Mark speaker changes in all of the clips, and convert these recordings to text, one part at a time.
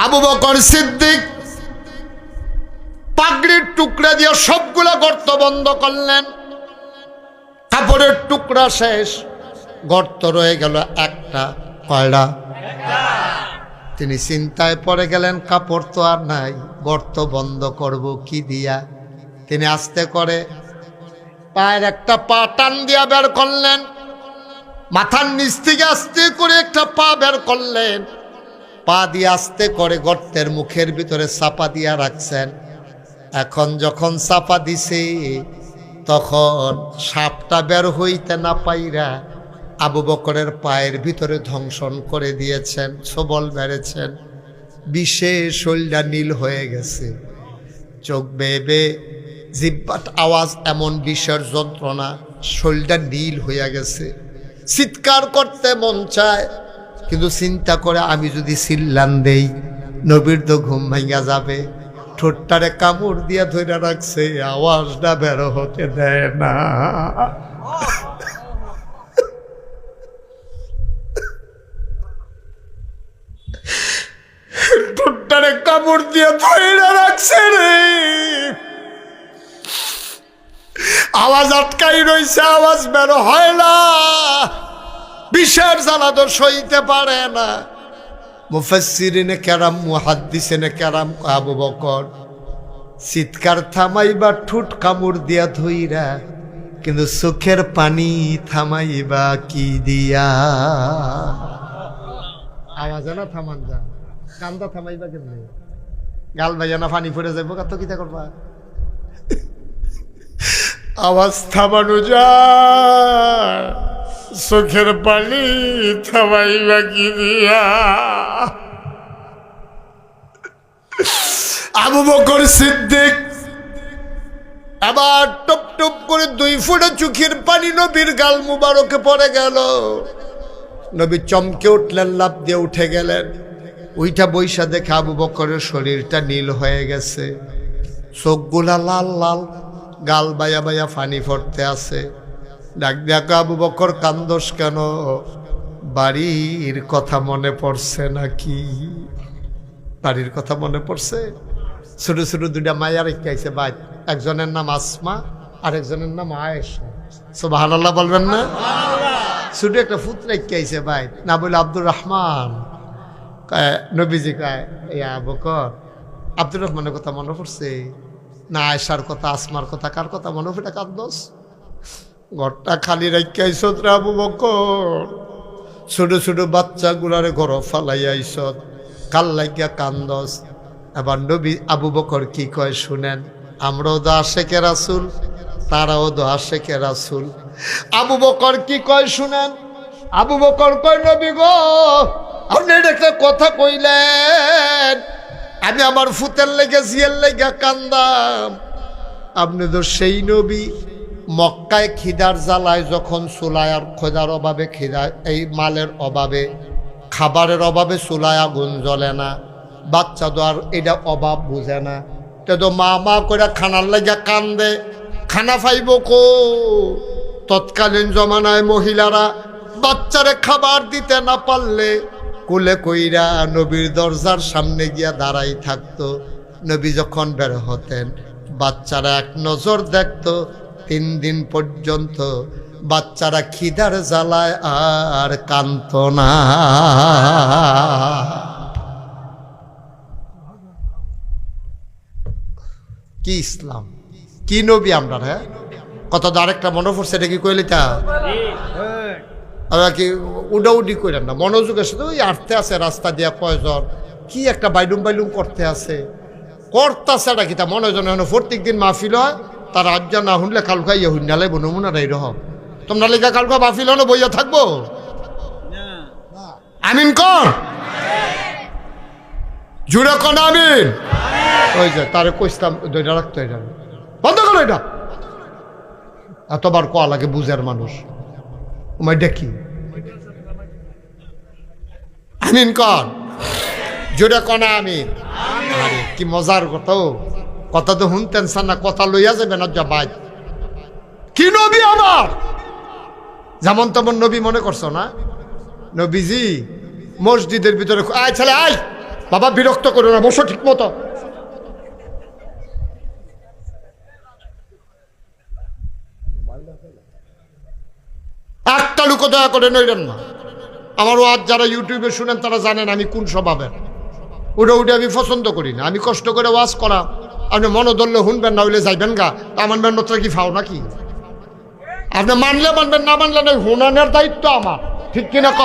Speaker 1: আবু বকর সিদ্দিক পাগড়ির টুকরা দিয়ে সবগুলা গর্ত বন্ধ করলেন। কাপড়ের টুকরা শেষ, গর্ত রয়ে গেল একটা। কয়টা? তিনি চিন্তায় পড়ে গেলেন, কাপড় তো আর নাই, গর্ত বন্ধ করব কি দিয়া। তিনি আস্তে করে পায়ের একটা পা টান দিয়া বের করলেন, মাথার নিচ থেকে আস্তে করে একটা পা বের করলেন, পা দিয়ে আস্তে করে গর্তের মুখের ভিতরে চাপা দিয়া রাখছেন। এখন যখন চাপা দিছে তখন সাপটা বের হইতে না পাইরা আবু বকরের পায়ের ভিতরে ধ্বংসন করে দিয়েছেন, সবল বেড়েছেন। বিশেষ শরীরটা নীল হয়ে গেছে, চোখ বেয়ে জিহ্বাট আওয়াজ, এমন বিষের যন্ত্রণা, শরীরটা নীল হইয়া গেছে। চিৎকার করতে মন চায়, কিন্তু চিন্তা করে আমি যদি চিল্লান দেই নবীর তো ঘুম ভাঙা যাবে। ঠোঁটটারে কামড় দিয়া ধরে রাখছে, আওয়াজটা বের হতে দেয় না। ঠোঁটটারে কামড় দিয়া ধরে রাখছে রে, আওয়াজ আটকাই রইছে, আওয়াজ বের হয় না। বিষের জ্বালা তো সইতে পারে না। মুফাসসিরিনে কেরাম, মুহাদ্দিসিনে কেরাম, আবু বকর চিৎকার থামাইবা ঠোঁট কামড় দিয়া ধইরা, কিন্তু চোখের পানি থামাইবা কি দিয়া? আওয়াজ না থামান যা, কান্দা থামাইবা কেমনে? গাল ভাইয়া না পানি পড়ে যাইব, কত কিতা করবা? আওয়াজ থামানো যায়, চোখের পানি থামাইবা কি দিয়া? আবু বকর সিদ্দিক আবার টপ টপ করে 2 ফোঁটা চোখের পানি নবীর গাল মুবারকে পড়ে গেল। নবী চমকে উঠলেন, লাফ দিয়ে উঠে গেলেন। ওইটা বৈশা দেখে আবু বকরের শরীরটা নীল হয়ে গেছে, চোখগুলা লাল লাল, গাল বায়া বায়া পানি পড়তে আছে। ডাক ডাকা, আবু বকর কান্দোস কেন? বাড়ির কথা মনে পড়ছে নাকি? বাড়ির কথা মনে পড়ছে? ছোট ছোট 2টা মায়া রেখে আইছে ভাই, একজনের নাম আসমা আর একজনের নাম আয়েশা। সুবহানাল্লাহ বলবেন না? ছোট একটা ফুত রেখে আইছে ভাই, না বলে আব্দুর রহমান। নবীজি কয়, ইয়া বকর, আব্দুর রহমানের কথা মনে পড়ছে না? আয়েশার কথা, আসমার কথা, কার কথা মনে পড়ে কান্দোস? ঘরটা খালি রেখে আইস রে আবু বকর, ছোট ছোট বাচ্চাগুলারে ঘর ফালাই আইস, কাল লাগিয়া কান্দস। আবার নবী আবু বকর কি কয় শুনেন, আমরাও তো আশেকে রাসূল, তারাও তো আশেকে রাসূল। আবু বকর কি কয় শুনেন। আবু বকর কয়, নবী গো, আপনি একটা কথা কইলেন, আমি আমার ফুতের লেগে জিয়ের লেগে কান্দাম। আপনি তো সেই নবী, মক্কায় খিদার জ্বালায় যখন চুলায় আর খোঁজার অভাবে, খিদা এই মালের অভাবে, খাবারের অভাবে চুলায় আগুন জ্বলে না, বাচ্চা তো আর এটা অভাব বুঝে না, তে তো মা মা করে খানার লেগে কান্দে, খানা পাইব কো? তৎকালীন জমানায় মহিলারা বাচ্চারে খাবার দিতে না পারলে কোলে কইরা নবীর দরজার সামনে গিয়া দাঁড়াই থাকতো। নবী যখন বের হতেন বাচ্চারা এক নজর দেখতো। 3 দিন পর্যন্ত বাচ্চারা খিদার জ্বালায় আর কাঁদতো না। কি ইসলাম, কি নবী আমরা! হ্যাঁ, কত আরেকটা মনে পড়ছে, এটা কি কইলি তা কি উডাউডি করেন না, মনোযোগের সাথে ওই আর্থে আছে রাস্তা দিয়া কয়জন কি একটা বাইলুম বাইলুম করতে আছে, করতেছে এটা কি তা মনে হয় যেন প্রত্যেক দিন মাহফিল হয়, তার আজ্ঞা না শুনলে কালকা ইয়ে হুন্নালে বনমুনা এইরকম। তোমরা লেখা কালকা মাহফিল হলো বইয়া থাকবো? আমিন কর, জুড়ে কন আমিন। ওই যে তারে কইতাম দুইটা রাখতো, এটা বন্ধ করো, এটা এতবার কোয়া লাগে বুঝার মানুষ। দেখি আমিন কর, জোরে কনা আমিন। আরে কি মজার কথা, কথা তো শুনতেন না, কথা লইয়া যাবেন যা বাই। কি নবী আমার, যেমন তেমন নবী মনে করছো না? নবীজি মসজিদের ভিতরে, আয় ছেলে আয়, বাবা বিরক্ত করো না, বসো ঠিক মতো। একটা লুকো দয়া করে নইলেন না। আমার ওয়াজ যারা ইউটিউবে শুনেন তারা জানেন আমি কোন স্বভাবের। ওটা আমি পছন্দ করি না। আমি কষ্ট করে ওয়াজ করা, আপনি মনে ধরলে শুনবেন, না হইলে যাইবেন গা। আমার মেহনতটা কি ফাও নাকি? আপনি মানলে মানবেন, না মানলে নয়। হুনানের দায়িত্ব আমার, ঠিক কিনা ক?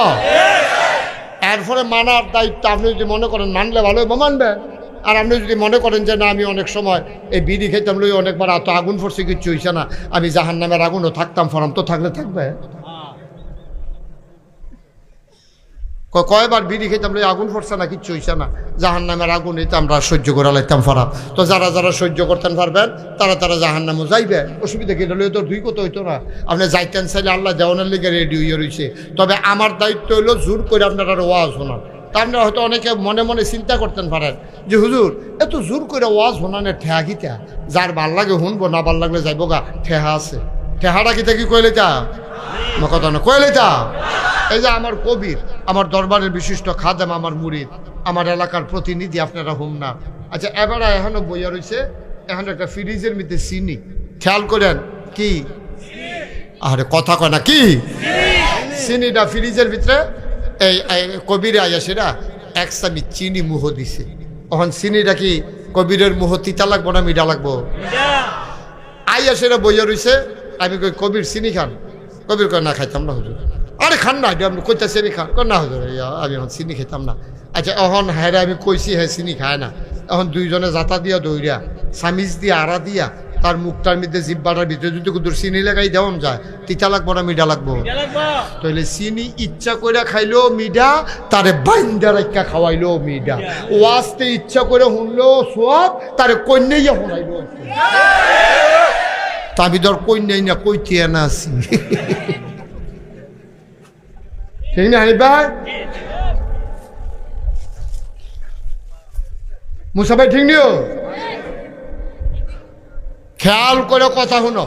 Speaker 1: এরপরে মানার দায়িত্ব। আপনি যদি মনে করেন মানলে ভালো মানবেন, আর আপনি যদি মনে করেন যে না আমি অনেক সময় এই বিড়ি খেতাম লই অনেকবার এত আগুন পড়ছে কিচ্ছু হইছে না, আমি জাহান্নামের আগুনও থাকতাম, ফরাম তো থাকলে থাকবে। কয়বার বিড়ি খেতাম লই আগুন পড়ছে না, কিচ্ছু হইছে না, জাহান্নামের আগুন হইতে আমরা সহ্য করে লাইতাম ফরাম। তো যারা যারা সহ্য করতেন পারবেন তারা তারা জাহান্নামও যাইবে, অসুবিধা কি? হলে তো দুই কথা হইতো না। আপনি যাইতেন চাইলে আল্লাহ দেওয়ানের লিগে রেডি হইয়া রয়েছে। তবে আমার দায়িত্ব হইলো জোর করে আপনারা ওয়াজ শোনান। তা আপনারা হয়তো অনেকে মনে মনে চিন্তা করতেন পারেন যে হুজুর এত জোর করে ওয়াজ শোনানের ঠেহা কিতা? যার ভাল লাগে শুনবো, না ভাল লাগলে যাইব গা, ঠেহা আছে। ঠেহাটা কিতা কি কইলে তা কথা না, কইলে তা। এই যে আমার কবির, আমার দরবারের বিশিষ্ট খাদেম, আমার মুরিদ, আমার এলাকার প্রতিনিধি, আপনারা হুম না। আচ্ছা এবারে এখনো বইয়া রয়েছে, এখন একটা ফ্রিজের মধ্যে চিনি, খেয়াল করেন কি? আরে কথা কয় না কি? চিনিটা ফ্রিজের ভিতরে এই কবিরে আয়াসেরা এক চামি চিনি মুহ দিছে। তখন চিনিটা কি কবিরের মুহ তিতা লাগবো না মিঠা লাগবো? আয়াসেরা বইয়া রয়েছে। আমি কই কবির চিনি খান? কবির কয় না খাইতাম না হুজুর। আরে খান না, আপনি কইতা চিনি খান? কর না হুজুর আমি এখন চিনি খেতাম না। আচ্ছা এখন হ্যাঁ আমি কইছি হ্যাঁ চিনি খায় না। এখন দুইজনে জাতা দিয়া দৌড়িয়া সামিজ দিয়া আড়া দিয়া তার মুখটার মধ্যে জিব্বাটার ভিতরে যদি কুদুর চিনি লাগাই দেওয়ান যায়, তিতা লাগবো না মিঠা লাগবো? তাহলে চিনি ইচ্ছা করে খাইলেও মিঠা, তারে বাইন্দা রাখা খাওয়াইলেও মিঠা। ওয়াজতে ইচ্ছা করে শুনলেও সোয়াব, তারে কন্যাইয়া শুনাইলো। আমি ধর কন্যাই না কইতে না আছি, ঠিক না ভাই? মুসা ভাই ঠিক নিও, খেয়াল করে কথা শুনো।